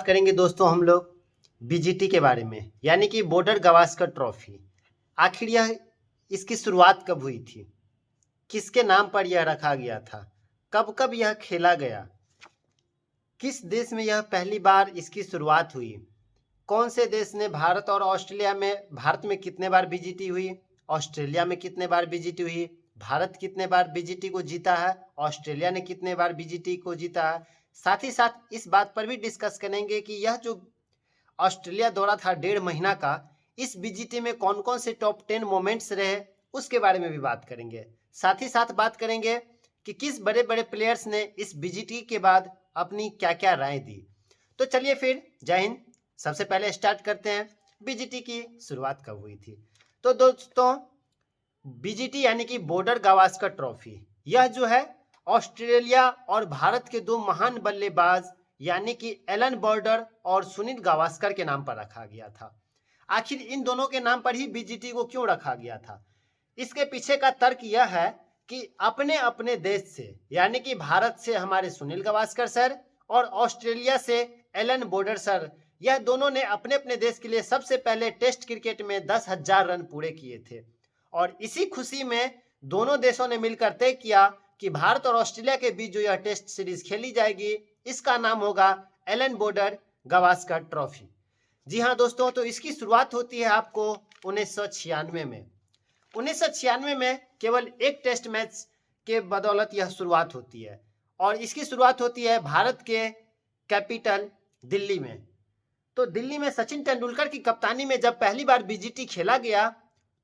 करेंगे दोस्तों हम लोग बीजीटी के बारे में, यानी कि बॉर्डर गावस्कर ट्रॉफी। आखिर यह इसकी शुरुआत कब हुई थी, किसके नाम पर यह रखा गया था, कब कब यह खेला गया, किस देश में यह पहली बार इसकी शुरुआत हुई, कौन से देश ने भारत और ऑस्ट्रेलिया में, भारत में कितने बार बीजीटी हुई, ऑस्ट्रेलिया में कितने बार बीजीटी हुई, भारत कितने बार बीजीटी को जीता है, ऑस्ट्रेलिया ने कितने बार बीजीटी को जीता है। साथ ही साथ इस बात पर भी डिस्कस करेंगे कि यह जो ऑस्ट्रेलिया दौरा था 1.5 महीना का, इस बीजीटी में कौन कौन से टॉप 10 मोमेंट्स रहे उसके बारे में भी बात करेंगे। साथ ही साथ बात करेंगे कि किस बड़े बड़े प्लेयर्स ने इस बीजीटी के बाद अपनी क्या क्या राय दी। तो चलिए फिर, जय हिंद। सबसे पहले स्टार्ट करते हैं बीजीटी की शुरुआत कब हुई थी। तो दोस्तों, बीजीटी यानी कि बॉर्डर गावस्कर ट्रॉफी, यह जो है ऑस्ट्रेलिया और भारत के दो महान बल्लेबाज यानी कि एलन बॉर्डर और सुनील गावस्कर के नाम पर रखा गया था। आखिर इन दोनों के नाम पर ही बीजीटी को क्यों रखा गया था? इसके पीछे का तर्क यह है कि अपने अपने देश से, यानी कि भारत से हमारे सुनील गावस्कर सर और ऑस्ट्रेलिया से एलन बॉर्डर सर, यह दोनों ने अपने अपने देश के लिए सबसे पहले टेस्ट क्रिकेट में 10,000 रन पूरे किए थे। और इसी खुशी में दोनों देशों ने मिलकर तय किया कि भारत और ऑस्ट्रेलिया के बीच जो यह टेस्ट सीरीज खेली जाएगी, इसका नाम होगा एलन बॉर्डर गावस्कर ट्रॉफी। जी हाँ दोस्तों, तो इसकी शुरुआत होती है आपको 1996 में। 1996 में केवल एक टेस्ट मैच के बदौलत यह शुरुआत होती है, और इसकी शुरुआत होती है भारत के कैपिटल दिल्ली में। तो दिल्ली में सचिन तेंदुलकर की कप्तानी में जब पहली बार बीजीटी खेला गया,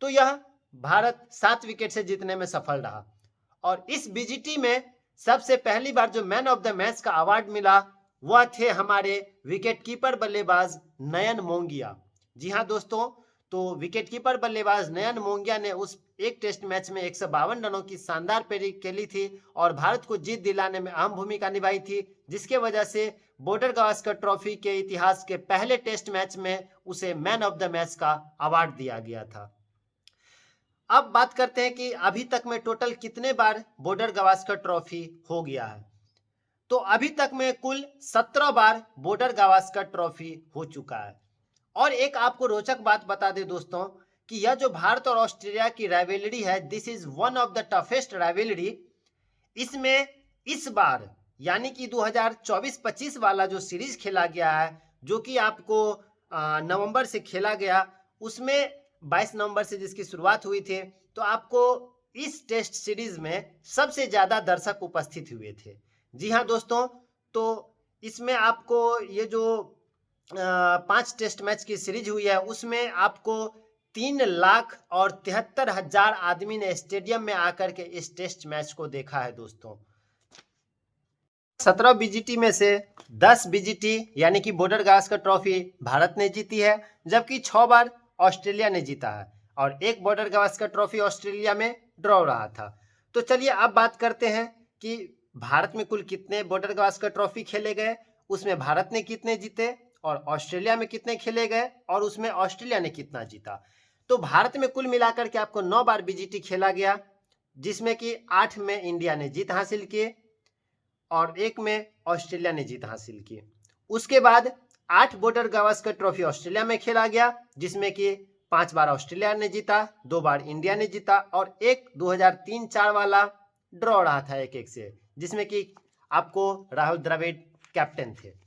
तो यह भारत 7 विकेट से जीतने में सफल रहा। और इस बीजीटी में सबसे पहली बार जो मैन ऑफ द मैच का अवार्ड मिला, वह थे हमारे विकेटकीपर बल्लेबाज नयन मोंगिया। जी हाँ दोस्तों, तो विकेटकीपर बल्लेबाज नयन मोंगिया ने उस एक टेस्ट मैच में 152 रनों की शानदार पारी खेली थी और भारत को जीत दिलाने में अहम भूमिका निभाई थी, जिसके वजह से बॉर्डर गावस्कर ट्रॉफी के इतिहास के पहले टेस्ट मैच में उसे मैन ऑफ द मैच का अवार्ड दिया गया था। अब बात करते हैं कि अभी तक में टोटल कितने बार बॉर्डर गावस्कर ट्रॉफी हो गया है। तो अभी तक में कुल 17 बार बॉर्डर गावस्कर ट्रॉफी हो चुका है। और एक आपको रोचक बात बता दें दोस्तों, कि यह जो भारत और ऑस्ट्रेलिया की राइवलरी है, this is one of the toughest rivalry. इसमें इस बार यानी कि 2024-25 वाला जो सीरीज खेला गया है, जो कि आपको नवंबर से खेला गया, उसमें 22 नवंबर से जिसकी शुरुआत हुई थी, तो आपको इस टेस्ट सीरीज में सबसे ज्यादा दर्शक उपस्थित हुए थे। जी हाँ दोस्तों, तो इसमें आपको ये जो 5 टेस्ट मैच की सीरीज हुई है, उसमें आपको 3,73,000 आदमी ने स्टेडियम में आकर के इस टेस्ट मैच को देखा है दोस्तों। 17 बीजीटी में से 10 बीजीटी यानी कि बॉर्डर गावस्कर ट्रॉफी भारत ने जीती है, जबकि 6 बार ऑस्ट्रेलिया ने जीता है और एक बॉर्डर गावस्कर ट्रॉफी ऑस्ट्रेलिया में ड्रॉ रहा था। तो चलिए अब बात करते हैं कि भारत में कुल कितने बॉर्डर गावस्कर ट्रॉफी खेले गए, उसमें भारत ने कितने जीते, और ऑस्ट्रेलिया में कितने खेले गए और उसमें ऑस्ट्रेलिया ने कितना जीता। तो भारत में कुल मिलाकर के आपको 9 बार बीजीटी खेला गया, जिसमें कि 8 में इंडिया ने जीत हासिल की और 1 में ऑस्ट्रेलिया ने जीत हासिल की। उसके बाद 8 बॉर्डर गावस्कर ट्रॉफी ऑस्ट्रेलिया में खेला गया, जिसमें कि 5 बार ऑस्ट्रेलिया ने जीता, 2 बार इंडिया ने जीता और एक 2003-04 वाला ड्रॉ रहा था 1-1 से, जिसमें कि आपको राहुल द्रविड़ कैप्टन थे।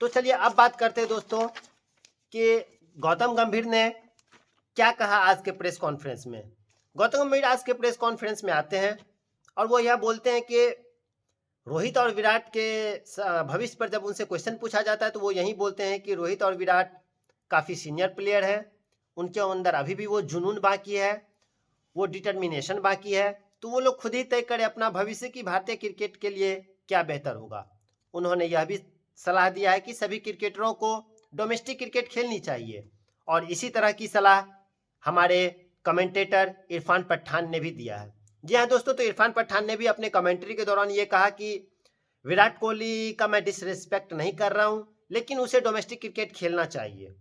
तो चलिए अब बात करते हैं दोस्तों कि गौतम गंभीर ने क्या कहा आज के प्रेस कॉन्फ्रेंस में। गौतम गंभीर आज के प्रेस कॉन्फ्रेंस में आते हैं और वो यह बोलते हैं कि रोहित और विराट के भविष्य पर जब उनसे क्वेश्चन पूछा जाता है, तो वो यही बोलते हैं कि रोहित और विराट काफ़ी सीनियर प्लेयर है, उनके अंदर अभी भी वो जुनून बाकी है, वो डिटर्मिनेशन बाकी है, तो वो लोग खुद ही तय करें अपना भविष्य की भारतीय क्रिकेट के लिए क्या बेहतर होगा। उन्होंने यह भी सलाह दिया है कि सभी क्रिकेटरों को डोमेस्टिक क्रिकेट खेलनी चाहिए, और इसी तरह की सलाह हमारे कमेंटेटर इरफान पठान ने भी दिया है। जी हाँ दोस्तों, तो इरफान पठान ने भी अपने कमेंट्री के दौरान ये कहा कि विराट कोहली का मैं डिसरिस्पेक्ट नहीं कर रहा हूँ, लेकिन उसे डोमेस्टिक क्रिकेट खेलना चाहिए।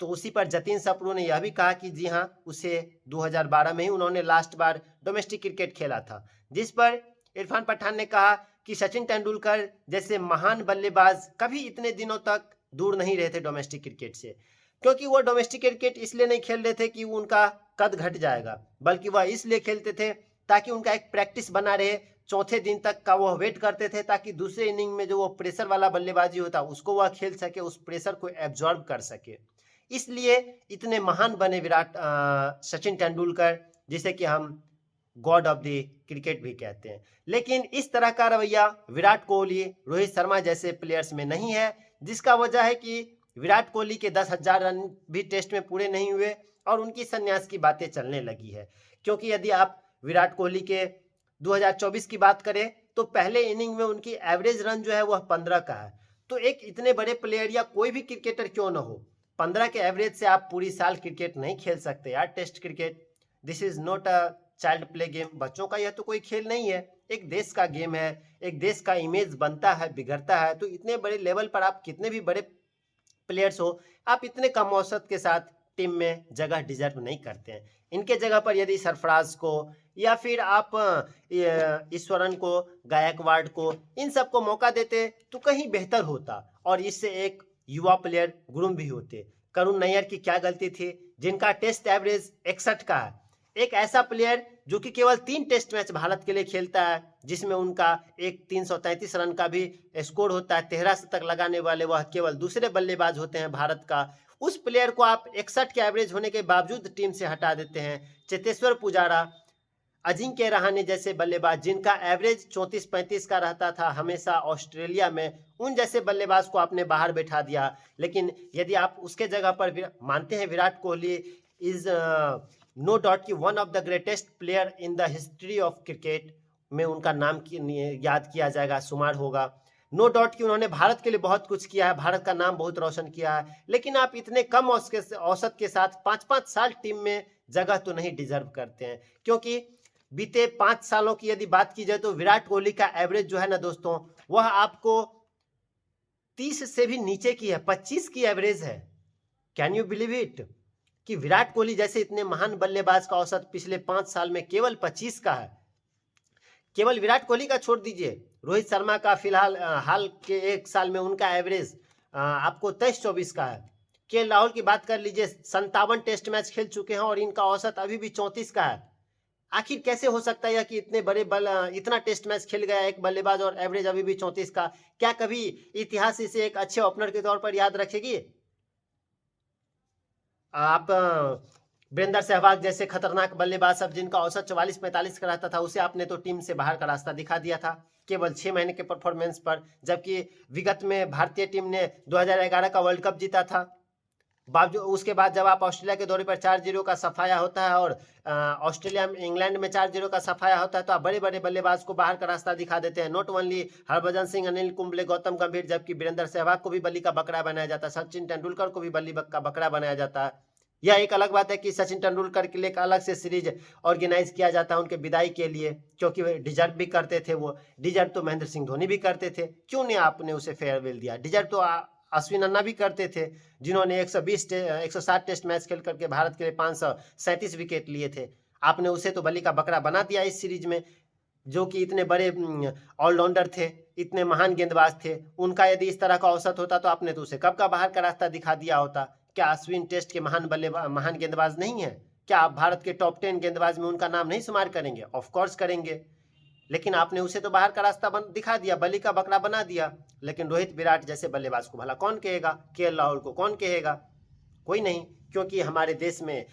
तो उसी पर जतिन सप्रू ने यह भी कहा कि जी हाँ, उसे 2012 में ही उन्होंने लास्ट बार डोमेस्टिक क्रिकेट खेला था, जिस पर इरफान पठान ने कहा कि सचिन तेंदुलकर जैसे महान बल्लेबाज कभी इतने दिनों तक दूर नहीं रहे थे डोमेस्टिक क्रिकेट से, क्योंकि वो डोमेस्टिक क्रिकेट इसलिए नहीं खेल रहे थे कि उनका कद घट जाएगा, बल्कि वह इसलिए खेलते थे ताकि उनका एक प्रैक्टिस बना रहे। चौथे दिन तक का वह वेट करते थे ताकि दूसरे इनिंग में जो वो प्रेशर वाला बल्लेबाजी होता उसको वह खेल सके, उस प्रेशर को एब्जॉर्ब कर सके। इसलिए इतने महान बने सचिन तेंदुलकर, जिसे कि हम गॉड ऑफ द क्रिकेट भी कहते हैं। लेकिन इस तरह का रवैया विराट कोहली, रोहित शर्मा जैसे प्लेयर्स में नहीं है, जिसका वजह है कि विराट कोहली के 10,000 रन भी टेस्ट में पूरे नहीं हुए और उनकी संन्यास की बातें चलने लगी है। क्योंकि यदि आप विराट कोहली के 2024 की बात करें तो पहले इनिंग में उनकी एवरेज रन जो है वह 15 का है। तो एक इतने बड़े प्लेयर या कोई भी क्रिकेटर क्यों ना हो, 15 के एवरेज से आप पूरी साल क्रिकेट नहीं खेल सकते यार। Test cricket this is not a child play game, बच्चों का यह तो कोई खेल नहीं है, एक देश का गेम है, एक देश का इमेज बनता है, बिगड़ता है। तो इतने बड़े लेवल पर आप कितने भी बड़े प्लेयर्स हो, आप इतने कम औसत के साथ टीम में जगह डिजर्व नहीं करते हैं। इनके जगह पर यदि सरफराज को या फिर आप ईश्वरन को, गायकवाड़ को, इन सबको मौका देते तो कहीं बेहतर होता और इससे एक युवा प्लेयर ग्रूम भी होते। करुण नैयर की क्या गलती थी, जिनका टेस्ट एवरेज 61 का है। एक ऐसा प्लेयर जो कि केवल 3 टेस्ट मैच भारत के लिए खेलता है, जिसमें उनका एक 333 रन का भी स्कोर होता है, 13 शतक लगाने वाले वह केवल दूसरे बल्लेबाज होते हैं भारत का। उस प्लेयर को आप 61 के एवरेज होने के बावजूद टीम से हटा देते हैं। चेतेश्वर पुजारा, अजिंक्य रहाणे जैसे बल्लेबाज जिनका एवरेज 34-35 का रहता था हमेशा ऑस्ट्रेलिया में, उन जैसे बल्लेबाज को आपने बाहर बैठा दिया। लेकिन यदि आप उसके जगह पर मानते हैं Virat Kohli is no doubt कि one of the greatest player in the history of cricket में उनका नाम याद किया जाएगा, शुमार होगा। नो डाउट कि उन्होंने भारत के लिए बहुत कुछ किया है, भारत का नाम बहुत रोशन किया है। लेकिन आप इतने कम औसत के साथ 5-5 साल टीम में जगह तो नहीं डिजर्व करते हैं। क्योंकि बीते 5 सालों की यदि बात की जाए तो विराट कोहली का एवरेज जो है ना दोस्तों, वह आपको 30 से भी नीचे की है, 25 की एवरेज है। कैन यू बिलीव इट कि विराट कोहली जैसे इतने महान बल्लेबाज का औसत पिछले 5 साल में केवल 25 का है। केवल विराट कोहली का छोड़ दीजिए, रोहित शर्मा का फिलहाल हाल के 1 साल में उनका एवरेज आपको 23-24 का है। के राहुल की बात कर लीजिए, 57 टेस्ट मैच खेल चुके हैं और इनका औसत अभी भी 34 का है। आखिर कैसे हो सकता है कि इतने बड़े इतना टेस्ट मैच खेल गया एक बल्लेबाज और एवरेज अभी भी 34 का? क्या कभी इतिहास इसे एक अच्छे ओपनर के तौर पर याद रखेगी? आप वीरेंद्र सहवाग जैसे खतरनाक बल्लेबाज सब जिनका औसत 44-45 का रहता था, उसे आपने तो टीम से बाहर का रास्ता दिखा दिया था केवल 6 महीने के परफॉर्मेंस पर, जबकि विगत में भारतीय टीम ने 2011 का वर्ल्ड कप जीता था। बावजूद उसके बाद जब आप ऑस्ट्रेलिया के दौरे पर 4-0 का सफाया होता है और ऑस्ट्रेलिया में इंग्लैंड में 4-0 का सफाया होता है, तो आप बड़े बड़े बल्लेबाज को बाहर का रास्ता दिखा देते हैं। नॉट ओनली हरभजन सिंह, अनिल कुंबले, गौतम गंभीर, जबकि वीरेंद्र सहवाग को भी बल्ली का बकरा बनाया जाता है, सचिन तेंदुलकर को भी बल्ली का बकरा बनाया जाता है। यह एक अलग बात है कि सचिन तेंदुलकर के लिए एक अलग से सीरीज ऑर्गेनाइज किया जाता है उनके विदाई के लिए, क्योंकि वे डिजर्व भी करते थे। वो डिजर्व तो महेंद्र सिंह धोनी भी करते थे, क्यों नहीं आपने उसे फेयरवेल दिया? डिजर्व तो अश्विन अन्ना भी करते थे, जिन्होंने 160 टेस्ट मैच खेल करके भारत के लिए 537 विकेट लिए थे। आपने उसे तो बल्ली का बकरा बना दिया इस सीरीज में, जो कि इतने बड़े ऑलराउंडर थे, इतने महान गेंदबाज थे। उनका यदि इस तरह का औसत होता तो आपने तो उसे कब का बाहर का रास्ता दिखा दिया होता। क्या अश्विन टेस्ट के महान गेंदबाज नहीं है? क्या आप भारत के टॉप 10 गेंदबाज में उनका नाम नहीं शुमार करेंगे? ऑफ कोर्स करेंगे, लेकिन आपने उसे तो बाहर का रास्ता दिखा दिया, बलि का बकरा बना दिया। लेकिन रोहित, विराट जैसे बल्लेबाज को भला कौन कहेगा? के राहुल को कौन कहेगा? कोई नहीं, क्योंकि हमारे देश में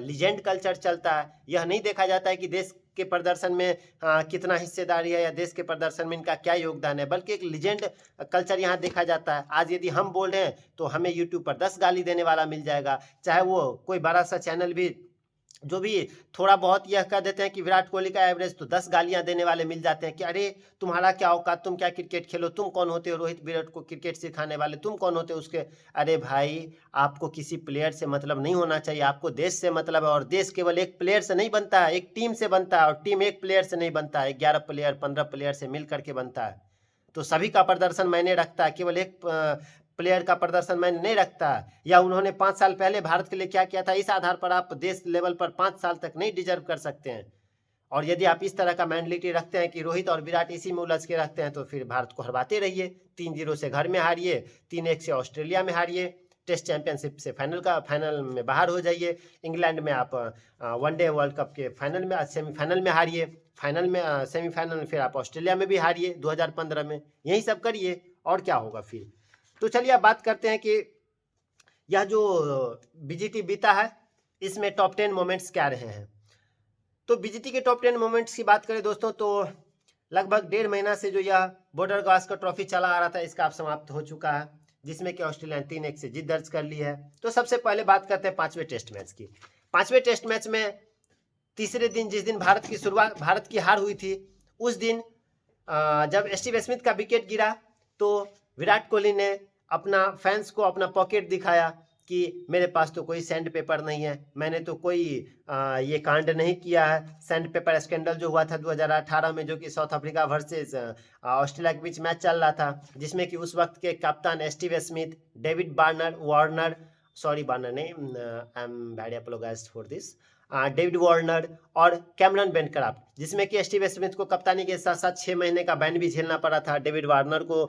लीजेंड कल्चर चलता है। यह नहीं देखा जाता है कि देश के प्रदर्शन में कितना हिस्सेदारी है या देश के प्रदर्शन में इनका क्या योगदान है, बल्कि एक लीजेंड कल्चर यहाँ देखा जाता है। आज यदि हम बोल रहे हैं तो हमें यूट्यूब पर 10 गाली देने वाला मिल जाएगा, चाहे वो कोई बड़ा सा चैनल भी जो भी थोड़ा बहुत यह कह देते हैं कि विराट कोहली का एवरेज, तो 10 गालियां देने वाले मिल जाते हैं कि अरे तुम्हारा क्या औकात, तुम क्या क्रिकेट खेलो, तुम कौन होते हो रोहित विराट को क्रिकेट सिखाने वाले, तुम कौन होते हो उसके। अरे भाई, आपको किसी प्लेयर से मतलब नहीं होना चाहिए, आपको देश से मतलब है। और देश केवल एक प्लेयर से नहीं बनता है, एक टीम से बनता है। और टीम एक प्लेयर से नहीं बनता है, 11 प्लेयर 15 प्लेयर से मिल करके बनता है। तो सभी का प्रदर्शन मैंने रखता है, केवल एक प्लेयर का प्रदर्शन मैंने नहीं रखता। या उन्होंने 5 साल पहले भारत के लिए क्या किया था, इस आधार पर आप देश लेवल पर 5 साल तक नहीं डिजर्व कर सकते हैं। और यदि आप इस तरह का मेंटलिटी रखते हैं कि रोहित और विराट इसी में उलझ के रखते हैं तो फिर भारत को हरवाते रहिए। 3-0 से घर में हारिए, 3-1 से ऑस्ट्रेलिया में हारिए, टेस्ट चैंपियनशिप से फाइनल में बाहर हो जाइए। इंग्लैंड में आप वनडे वर्ल्ड कप के फाइनल में सेमीफाइनल में हारिए, फाइनल में सेमीफाइनल में फिर आप ऑस्ट्रेलिया में भी हारिए 2015 में। यही सब करिए और क्या होगा फिर। तो चलिए अब बात करते हैं कि यह जो बीजीटी बीता है इसमें टॉप 10 मोमेंट्स क्या रहे हैं। तो बीजीटी के टॉप 10 मोमेंट्स की बात करें दोस्तों तो लगभग 1.5 महीना से जो यह बॉर्डर गावस्कर ट्रॉफी चला आ रहा था इसका अब समाप्त हो चुका है, जिसमें कि ऑस्ट्रेलिया ने 3-1 से जीत दर्ज कर ली है। तो सबसे पहले बात करते हैं 5वें टेस्ट मैच की। 5वें टेस्ट मैच में तीसरे दिन जिस दिन भारत की हार हुई थी उस दिन जब स्टीव स्मिथ का विकेट गिरा तो विराट कोहली ने अपना फैंस को अपना पॉकेट दिखाया कि मेरे पास तो कोई सैंड पेपर नहीं है, मैंने तो कोई ये कांड नहीं किया है। सैंड पेपर स्कैंडल जो हुआ था 2018 में, जो कि साउथ अफ्रीका वर्सेस ऑस्ट्रेलिया के बीच मैच चल रहा था, जिसमें कि उस वक्त के कप्तान Steve Smith, David Warner David Warner और कैमरन बेनक्राफ्ट, जिसमें कि स्टीव स्मिथ को कप्तानी के साथ साथ 6 महीने का बैन भी झेलना पड़ा था, डेविड वार्नर को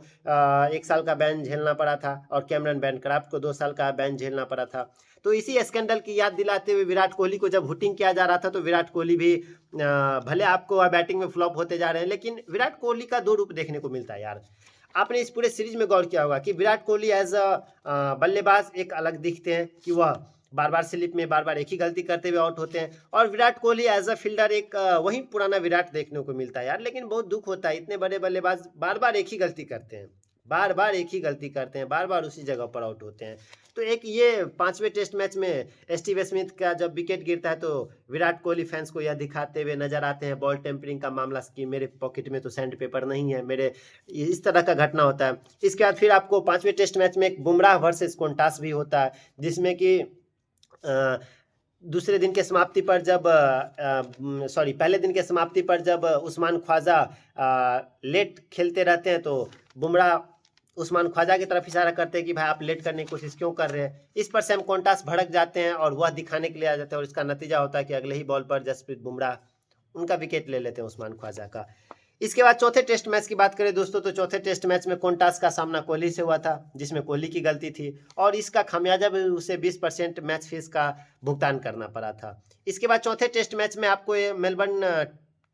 1 साल का बैन झेलना पड़ा था और कैमरन बेनक्राफ्ट को 2 साल का बैन झेलना पड़ा था। तो इसी स्कैंडल की याद दिलाते हुए विराट कोहली को जब हुटिंग किया जा रहा था तो विराट कोहली भी भले आपको बैटिंग में फ्लॉप होते जा रहे हैं, लेकिन विराट कोहली का 2 रूप देखने को मिलता है यार। आपने इस पूरे सीरीज में गौर किया होगा कि विराट कोहली एज अ बल्लेबाज एक अलग दिखते हैं कि वह बार बार स्लिप में बार बार एक ही गलती करते हुए आउट होते हैं, और Virat Kohli as a fielder एक वही पुराना विराट देखने को मिलता है यार। लेकिन बहुत दुख होता है, इतने बड़े बल्लेबाज बार बार एक ही गलती करते हैं, बार बार उसी जगह पर आउट होते हैं। तो एक ये 5वें टेस्ट मैच में स्टीव स्मिथ का जब विकेट गिरता है तो विराट कोहली फैंस को यह दिखाते हुए नजर आते हैं बॉल टेम्परिंग का मामला कि मेरे पॉकेट में तो सैंड पेपर नहीं है, मेरे इस तरह का घटना होता है। इसके बाद फिर आपको 5वें टेस्ट मैच में एक बुमराह वर्सेस कोंटास भी होता है, जिसमें कि दूसरे दिन के समाप्ति पर जब पहले दिन के समाप्ति पर जब उस्मान ख्वाजा लेट खेलते रहते हैं तो बुमराह उस्मान ख्वाजा की तरफ इशारा करते हैं कि भाई आप लेट करने की कोशिश क्यों कर रहे हैं। इस पर सैम कोंटास भड़क जाते हैं और वह दिखाने के लिए आ जाते हैं और इसका नतीजा होता है कि अगले ही बॉल पर जसप्रीत बुमराह उनका विकेट ले लेते हैं उस्मान ख्वाजा का। इसके बाद चौथे टेस्ट मैच की बात करें दोस्तों तो चौथे टेस्ट मैच में कोंटास का सामना कोहली से हुआ था, जिसमें कोहली की गलती थी और इसका खामियाजा भी उसे 20% मैच फीस का भुगतान करना पड़ा था। इसके बाद चौथे टेस्ट मैच में आपको मेलबर्न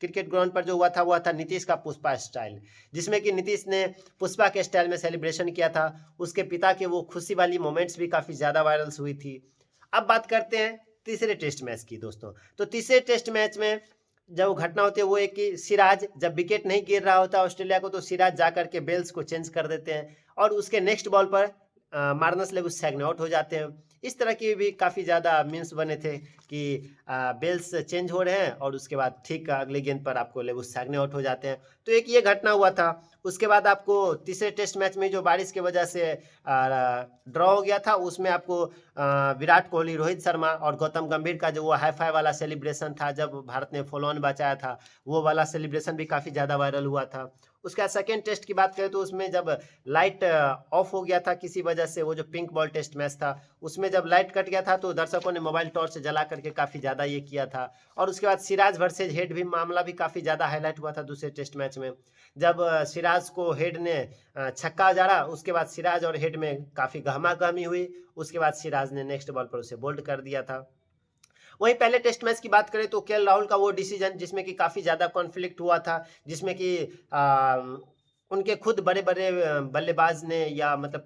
क्रिकेट ग्राउंड पर जो हुआ था नीतीश का पुष्पा स्टाइल, जिसमें कि नीतीश ने पुष्पा के स्टाइल में सेलिब्रेशन किया था। उसके पिता के वो खुशी वाली मोमेंट्स भी काफ़ी ज़्यादा वायरल्स हुई थी। अब बात करते हैं तीसरे टेस्ट मैच की दोस्तों। तो तीसरे टेस्ट मैच में जब घटना होती है वो एक कि सिराज जब विकेट नहीं गिर रहा होता ऑस्ट्रेलिया को तो सिराज जा करके बेल्स को चेंज कर देते हैं और उसके नेक्स्ट बॉल पर मार्नस लेबुसैग्ने आउट हो जाते हैं। इस तरह की भी काफ़ी ज़्यादा मीम्स बने थे कि बेल्स चेंज हो रहे हैं और उसके बाद ठीक अगले गेंद पर आपको लेबुसैग्ने आउट हो जाते हैं। तो एक ये घटना हुआ था। उसके बाद आपको तीसरे टेस्ट मैच में जो बारिश की वजह से ड्रॉ हो गया था उसमें आपको विराट कोहली, रोहित शर्मा और गौतम गंभीर का जो वो हाई फाई वाला सेलिब्रेशन था जब भारत ने फॉलो ऑन बचाया था, वो वाला सेलिब्रेशन भी काफ़ी ज़्यादा वायरल हुआ था। उसके बाद सेकेंड टेस्ट की बात करें तो उसमें जब लाइट ऑफ हो गया था किसी वजह से, वो जो पिंक बॉल टेस्ट मैच था उसमें जब लाइट कट गया था तो दर्शकों ने मोबाइल टॉर्च जला करके काफ़ी ज़्यादा ये किया था। और उसके बाद सिराज वर्सेज हेड भी मामला भी काफ़ी ज़्यादा हाईलाइट हुआ था दूसरे टेस्ट मैच में, जब सिराज को हेड ने छक्का जड़ा, उसके बाद सिराज और हेड में काफ़ी गहमा गहमी हुई, उसके बाद सिराज ने नेक्स्ट बॉल पर उसे बोल्ड कर दिया था। वहीं पहले टेस्ट मैच की बात करें तो केएल राहुल का वो डिसीजन जिसमें कि काफ़ी ज़्यादा कॉन्फ्लिक्ट हुआ था, जिसमें कि उनके खुद बड़े बड़े बल्लेबाज ने या मतलब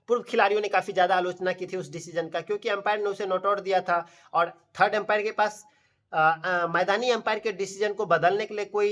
पूर्व खिलाड़ियों ने काफ़ी ज़्यादा आलोचना की थी उस डिसीजन का, क्योंकि अंपायर ने उसे नॉट आउट दिया था और थर्ड अंपायर के पास मैदानी अंपायर के डिसीजन को बदलने के लिए कोई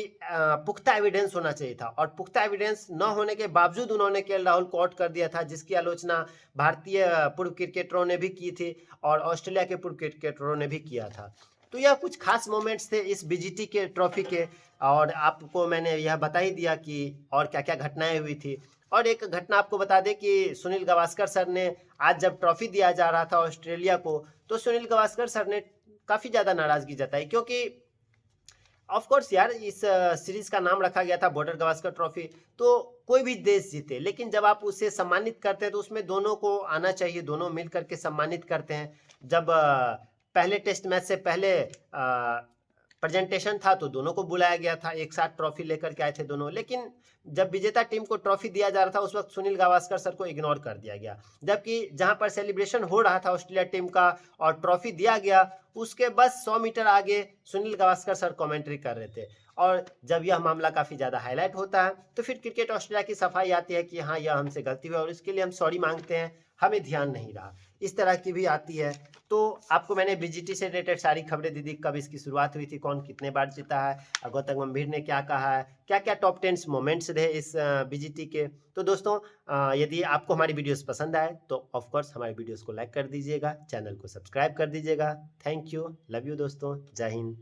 पुख्ता एविडेंस होना चाहिए था और पुख्ता एविडेंस न होने के बावजूद उन्होंने केएल राहुल को आउट कर दिया था, जिसकी आलोचना भारतीय पूर्व क्रिकेटरों ने भी की थी और ऑस्ट्रेलिया के पूर्व क्रिकेटरों ने भी किया था। तो यह कुछ खास मोमेंट्स थे इस बीजीटी के ट्रॉफी के और आपको मैंने यह बता ही दिया कि और क्या क्या घटनाएं हुई थी। और एक घटना आपको बता दें कि सुनील गावस्कर सर ने आज जब ट्रॉफी दिया जा रहा था ऑस्ट्रेलिया को तो सुनील गावस्कर सर ने काफ़ी ज़्यादा नाराज़गी जताई, क्योंकि ऑफ कोर्स यार इस सीरीज का नाम रखा गया था बॉर्डर गावस्कर ट्रॉफी, तो कोई भी देश जीते लेकिन जब आप उसे सम्मानित करते हैं तो उसमें दोनों को आना चाहिए, दोनों मिल करके सम्मानित करते हैं। जब पहले टेस्ट मैच से पहले प्रेजेंटेशन था तो दोनों को बुलाया गया था, एक साथ ट्रॉफी लेकर के आए थे दोनों। लेकिन जब विजेता टीम को ट्रॉफी दिया जा रहा था उस वक्त सुनील गावस्कर सर को इग्नोर कर दिया गया, जबकि जहां पर सेलिब्रेशन हो रहा था ऑस्ट्रेलिया टीम का और ट्रॉफी दिया गया, उसके बस 100 मीटर आगे सुनील गावस्कर सर कमेंट्री कर रहे थे। और जब यह मामला काफी ज्यादा हाईलाइट होता है तो फिर क्रिकेट ऑस्ट्रेलिया की सफाई आती है कि हाँ यह हमसे गलती हुई और इसके लिए हम सॉरी मांगते हैं, हमें ध्यान नहीं रहा, इस तरह की भी आती है। तो आपको मैंने बीजीटी से रिलेटेड सारी खबरें दे दी, कब इसकी शुरुआत हुई थी, कौन कितने बार जीता है, गौतम गंभीर ने क्या कहा है, क्या क्या टॉप 10 मोमेंट्स रहे इस बीजीटी के। तो दोस्तों यदि आपको हमारी वीडियोस पसंद आए तो ऑफकोर्स हमारी वीडियोस को लाइक कर दीजिएगा, चैनल को सब्सक्राइब कर दीजिएगा। थैंक यू, लव यू दोस्तों, जय हिंद।